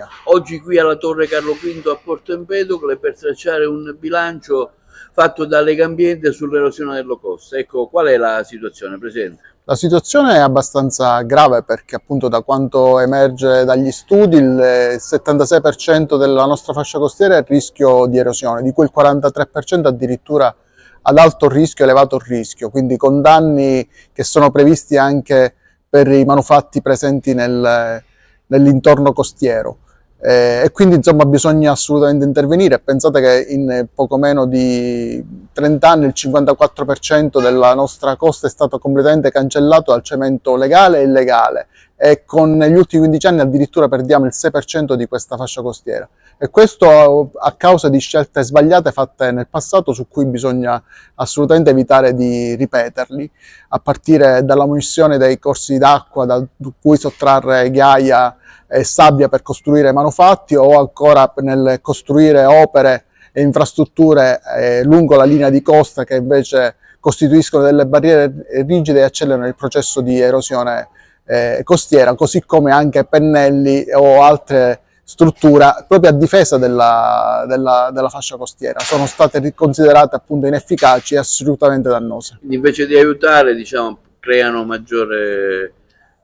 Italia. Oggi qui alla Torre Carlo V a Porto Empedocle per tracciare un bilancio fatto da Legambiente sull'erosione del Low Cost. Ecco, qual è la situazione, Presidente? La situazione è abbastanza grave perché appunto da quanto emerge dagli studi il 76% della nostra fascia costiera è a rischio di erosione, di cui il 43% addirittura ad alto rischio, elevato rischio, quindi con danni che sono previsti anche per i manufatti presenti nell'intorno costiero. E quindi insomma bisogna assolutamente intervenire. Pensate che in poco meno di 30 anni il 54% della nostra costa è stato completamente cancellato dal cemento legale e illegale e con negli ultimi 15 anni addirittura perdiamo il 6% di questa fascia costiera, e questo a causa di scelte sbagliate fatte nel passato su cui bisogna assolutamente evitare di ripeterli, a partire dalla munizione dei corsi d'acqua da cui sottrarre ghiaia e sabbia per costruire manufatti, o ancora nel costruire opere e infrastrutture lungo la linea di costa che invece costituiscono delle barriere rigide e accelerano il processo di erosione costiera, così come anche pennelli o altre strutture proprio a difesa della fascia costiera sono state considerate appunto inefficaci e assolutamente dannose. Invece di aiutare, diciamo, creano maggiore,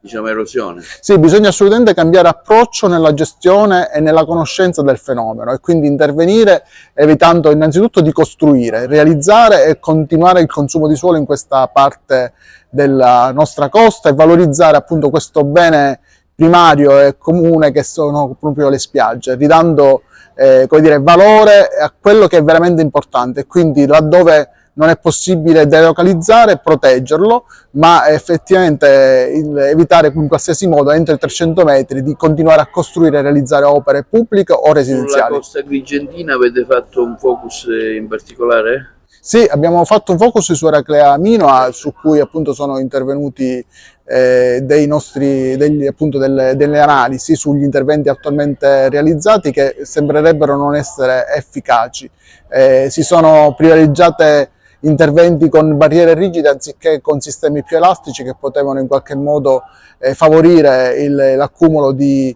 diciamo, erosione. Sì, bisogna assolutamente cambiare approccio nella gestione e nella conoscenza del fenomeno e quindi intervenire evitando innanzitutto di costruire, realizzare e continuare il consumo di suolo in questa parte della nostra costa e valorizzare appunto questo bene primario e comune che sono proprio le spiagge, ridando come dire, valore a quello che è veramente importante, quindi laddove non è possibile delocalizzare e proteggerlo, ma effettivamente evitare in qualsiasi modo entro i 300 metri di continuare a costruire e realizzare opere pubbliche o residenziali. Sulla costa agrigentina avete fatto un focus in particolare? Sì, abbiamo fatto un focus su Eraclea Minoa, su cui appunto sono intervenuti delle analisi sugli interventi attualmente realizzati che sembrerebbero non essere efficaci. Si sono privilegiate interventi con barriere rigide anziché con sistemi più elastici che potevano in qualche modo favorire l'accumulo e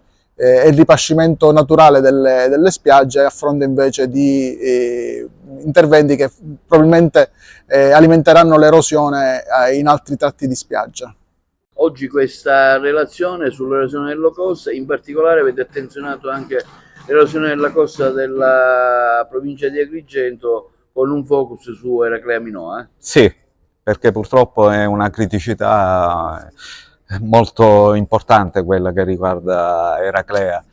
il ripascimento naturale delle spiagge, a fronte invece di interventi che probabilmente alimenteranno l'erosione in altri tratti di spiaggia. Oggi questa relazione sull'erosione della costa, in particolare avete attenzionato anche l'erosione della costa della provincia di Agrigento con un focus su Eraclea Minoa. Sì, perché purtroppo è una criticità molto importante quella che riguarda Eraclea.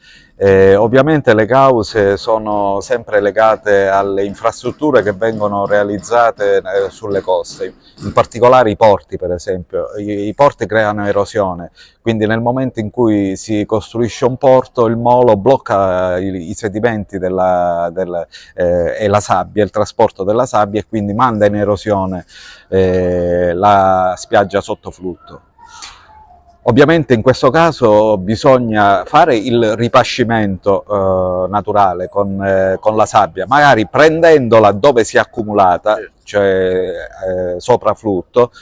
Ovviamente le cause sono sempre legate alle infrastrutture che vengono realizzate sulle coste, in particolare i porti per esempio. I porti creano erosione, quindi nel momento in cui si costruisce un porto il molo blocca i sedimenti e la sabbia, il trasporto della sabbia, e quindi manda in erosione la spiaggia sotto flutto. Ovviamente in questo caso bisogna fare il ripascimento naturale con la sabbia, magari prendendola dove si è accumulata, cioè sopra flutto,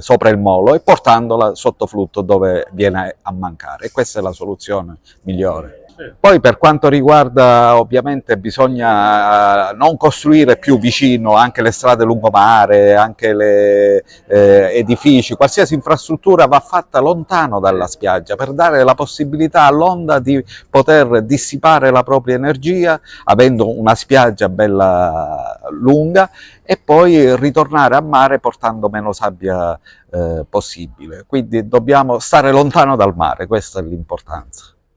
sopra il molo, e portandola sotto flutto dove viene a mancare, e questa è la soluzione migliore. Poi per quanto riguarda, ovviamente bisogna non costruire più vicino anche le strade lungomare, anche le edifici, qualsiasi infrastruttura va fatta lontano dalla spiaggia per dare la possibilità all'onda di poter dissipare la propria energia, avendo una spiaggia bella lunga, e poi ritornare a mare portando meno sabbia possibile. Quindi dobbiamo stare lontano dal mare, questa è l'importanza.